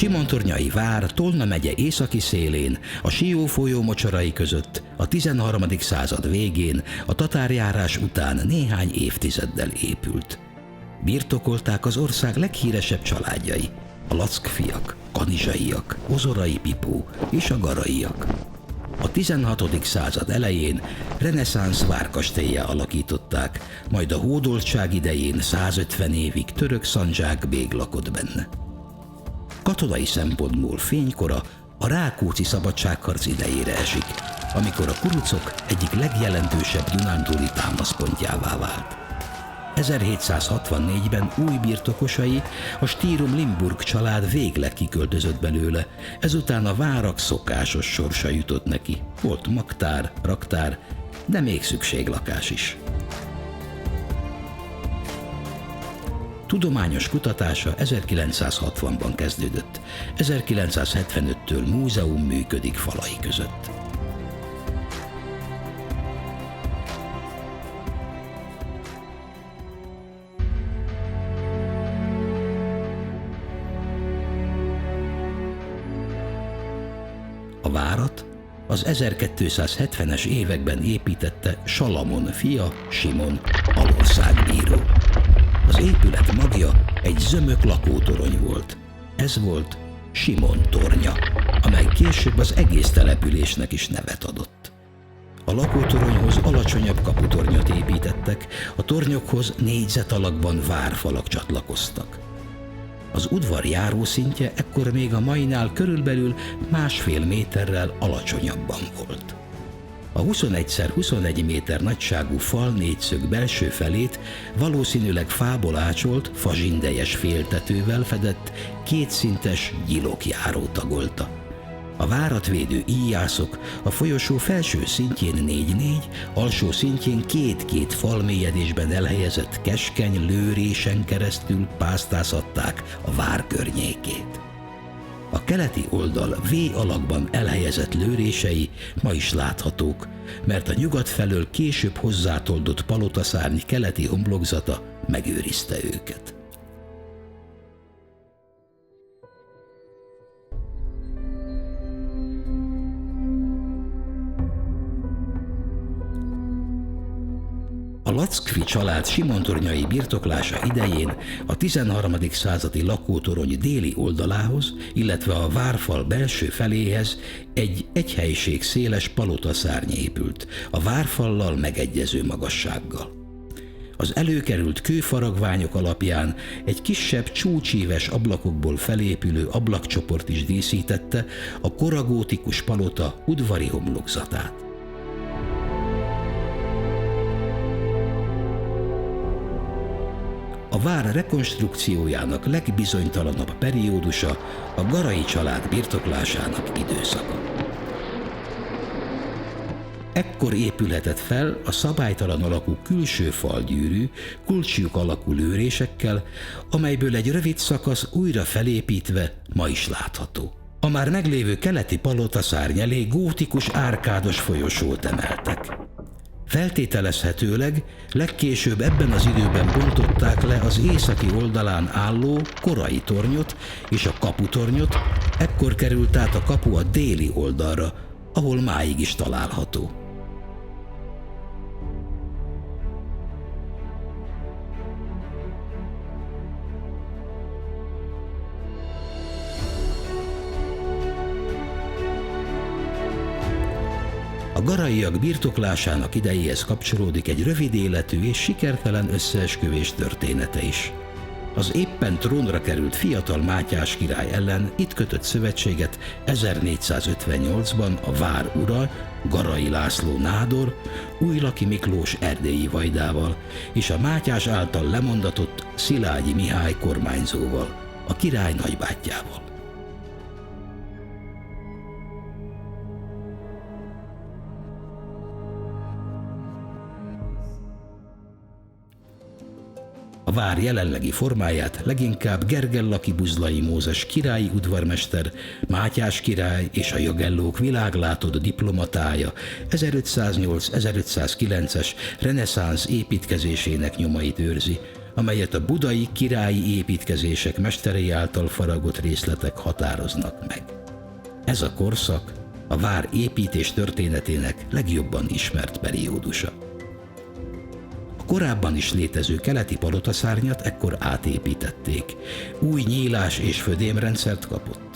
simontornyai vár Tolna megye északi szélén, a Sió folyó mocsarai között a 13. század végén, a tatárjárás után néhány évtizeddel épült. Birtokolták az ország leghíresebb családjai, a Lackfiak, Kanizsaiak, Ozorai Pipó és a Garaiak. A 16. század elején reneszánsz várkastéllyá alakították, majd a hódoltság idején 150 évig török Szandzsák bég lakott benne. Katonai szempontból fénykora a Rákóczi szabadságharc idejére esik, amikor a kurucok egyik legjelentősebb dunántúli támaszpontjává vált. 1764-ben új birtokosai, a Stirum-Limburg család végleg kiköltözött belőle, ezután a várak szokásos sorsa jutott neki. Volt magtár, raktár, de még szükséglakás is. Tudományos kutatása 1960-ban kezdődött, 1975-től múzeum működik falai között. A várat az 1270-es években építette Salamon fia, Simon, alországbíró. Az épület magja egy zömök lakótorony volt. Ez volt Simon tornya, amely később az egész településnek is nevet adott. A lakótoronyhoz alacsonyabb kaputornyot építettek, a tornyokhoz négyzetalakban várfalak csatlakoztak. Az udvar járószintje ekkor még a mainál körülbelül 1,5 méterrel alacsonyabban volt. A 21x21 méter nagyságú fal négyszög belső felét valószínűleg fából ácsolt, fazsindejes féltetővel fedett, kétszintes gyilokjáró tagolta. A várat védő íjászok a folyosó felső szintjén 4-4, alsó szintjén 2-2 falmélyedésben elhelyezett keskeny lőrésen keresztül pásztázhatták a vár környékét. A keleti oldal V alakban elhelyezett lőrései ma is láthatók, mert a nyugat felől később hozzátoldott palotaszárny keleti homlokzata megőrizte őket. A Lackfi család simontornyai birtoklása idején a 13. századi lakótorony déli oldalához, illetve a várfal belső feléhez egy egyhelység széles palotaszárny épült, a várfallal megegyező magassággal. Az előkerült kőfaragványok alapján egy kisebb csúcsíves ablakokból felépülő ablakcsoport is díszítette a koragótikus palota udvari homlokzatát. A vár rekonstrukciójának legbizonytalanabb periódusa a Garai család birtoklásának időszaka. Ekkor épülhetett fel a szabálytalan alakú külső falgyűrű, kulcslyuk alakú lőrésekkel, amelyből egy rövid szakasz újra felépítve ma is látható. A már meglévő keleti palotaszárny elé gótikus árkádos folyosót emeltek. Feltételezhetőleg legkésőbb ebben az időben bontották le az északi oldalán álló korai tornyot és a kaputornyot, ekkor került át a kapu a déli oldalra, ahol máig is található. A garaiak birtoklásának idejéhez kapcsolódik egy rövid életű és sikertelen összeesküvés története is. Az éppen trónra került fiatal Mátyás király ellen itt kötött szövetséget 1458-ban a vár ura, Garai László nádor, Újlaki Miklós erdélyi vajdával és a Mátyás által lemondatott Szilágyi Mihály kormányzóval, a király nagybátyjával. A vár jelenlegi formáját leginkább Gergellaki Buzlai Mózes királyi udvarmester, Mátyás király és a Jagellók világlátott diplomatája 1508-1509-es reneszánsz építkezésének nyomait őrzi, amelyet a budai királyi építkezések mesterei által faragott részletek határoznak meg. Ez a korszak a vár építés történetének legjobban ismert periódusa. A korábban is létező keleti palotaszárnyat ekkor átépítették, új nyílás és födémrendszert kapott.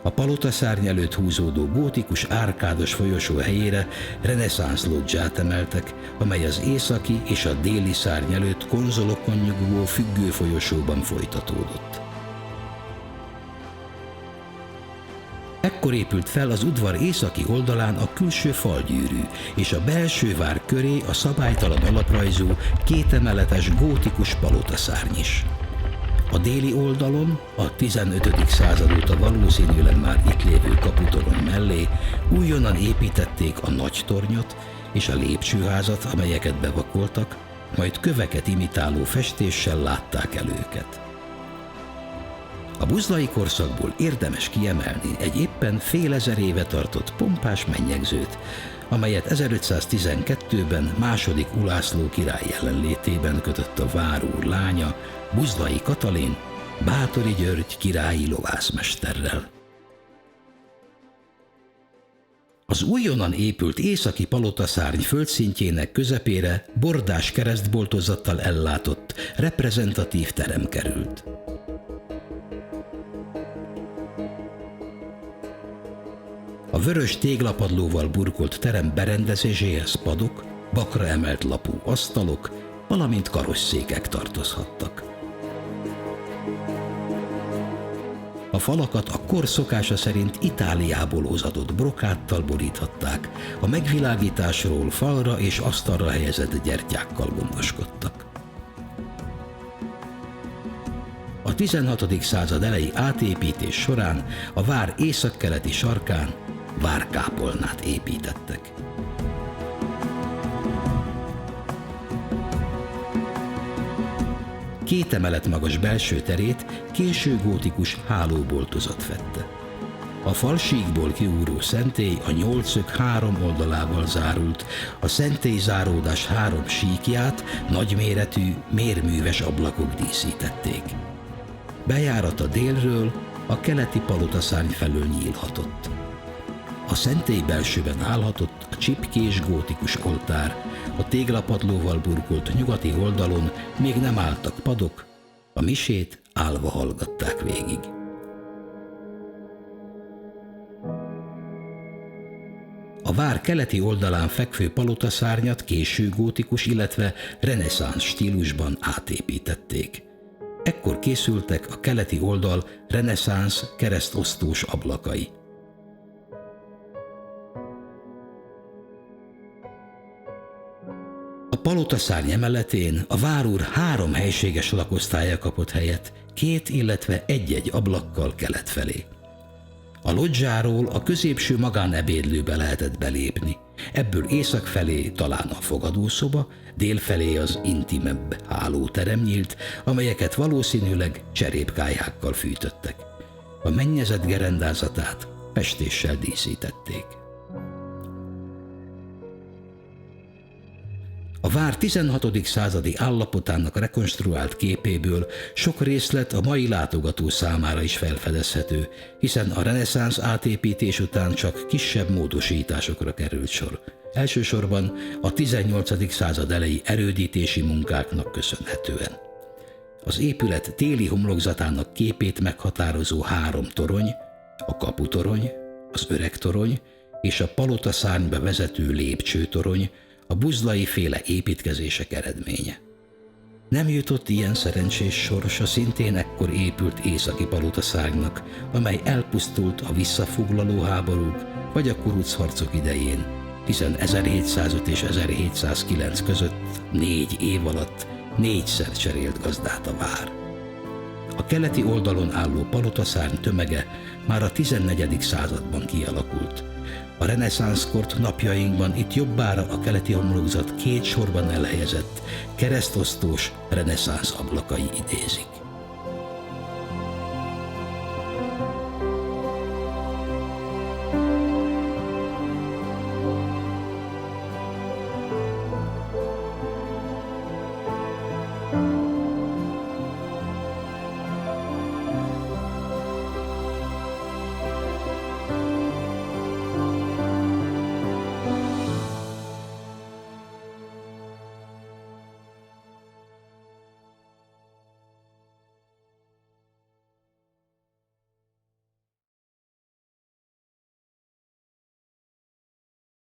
A palotaszárny előtt húzódó gótikus árkádos folyosó helyére reneszánsz lodzsát emeltek, amely az északi és a déli szárny előtt konzolokon nyugvó függő folyosóban folytatódott. Ekkor épült fel az udvar északi oldalán a külső falgyűrű, és a belső vár köré a szabálytalan alaprajzú, kétemeletes gótikus palotaszárny is. A déli oldalon, a 15. század óta valószínűleg már itt lévő kaputorony mellé újonnan építették a nagy tornyot és a lépcsőházat, amelyeket bevakoltak, majd köveket imitáló festéssel látták el őket. A buzlai korszakból érdemes kiemelni egy éppen fél ezer éve tartott pompás mennyegzőt, amelyet 1512-ben II. Ulászló király jelenlétében kötött a várúr lánya, Buzlai Katalin, Báthori György királyi lovászmesterrel. Az újonnan épült északi palotaszárny földszintjének közepére bordás keresztboltozattal ellátott, reprezentatív terem került. A vörös téglapadlóval burkolt terem berendezéséhez padok, bakra emelt lapú asztalok, valamint karosszékek tartozhattak. A falakat a kor szokása szerint Itáliából hozatott brokáttal boríthatták, a megvilágításról falra és asztalra helyezett gyertyákkal gondoskodtak. A 16. század elejé átépítés során a vár északkeleti sarkán várkápolnát építettek. Két emelet magas belső terét késő gótikus hálóboltozat fedte. A falsíkból kiúró szentély a nyolcszög három oldalával zárult, a szentélyzáródás három síkját nagyméretű, mérműves ablakok díszítették. Bejárata délről a keleti palotaszárny felől nyílhatott. A szentély belsőben állhatott a csipkés gótikus oltár, a téglapadlóval burkolt nyugati oldalon még nem álltak padok, a misét állva hallgatták végig. A vár keleti oldalán fekvő palotaszárnyat késő gótikus, illetve reneszánsz stílusban átépítették. Ekkor készültek a keleti oldal reneszánsz keresztosztós ablakai. A palotaszárny emeletén a várúr három helységes lakosztálya kapott helyet, két, illetve egy-egy ablakkal kelet felé. A lodzsáról a középső magánebédlőbe lehetett belépni, ebből észak felé talán a fogadószoba, dél felé az intimebb hálóterem nyílt, amelyeket valószínűleg cserépkályhákkal fűtöttek. A mennyezet gerendázatát festéssel díszítették. A vár 16. századi állapotának rekonstruált képéből sok részlet a mai látogató számára is felfedezhető, hiszen a reneszánsz átépítés után csak kisebb módosításokra került sor. Elsősorban a 18. század elejé erődítési munkáknak köszönhetően. Az épület téli homlokzatának képét meghatározó három torony, a kaputorony, az öregtorony és a palotaszárnyba vezető lépcsőtorony a buzlai féle építkezések eredménye. Nem jutott ilyen szerencsés sors a szintén ekkor épült északi palotaszárnynak, amely elpusztult a visszafoglaló háborúk vagy a kurucharcok idején, hiszen 1705 és 1709 között 4 év alatt 4-szer cserélt gazdát a vár. A keleti oldalon álló palotaszárny tömege már a 14. században kialakult. A reneszánszkort napjainkban itt jobbára a keleti homlokzat két sorban elhelyezett, keresztosztós reneszánsz ablakai idézik.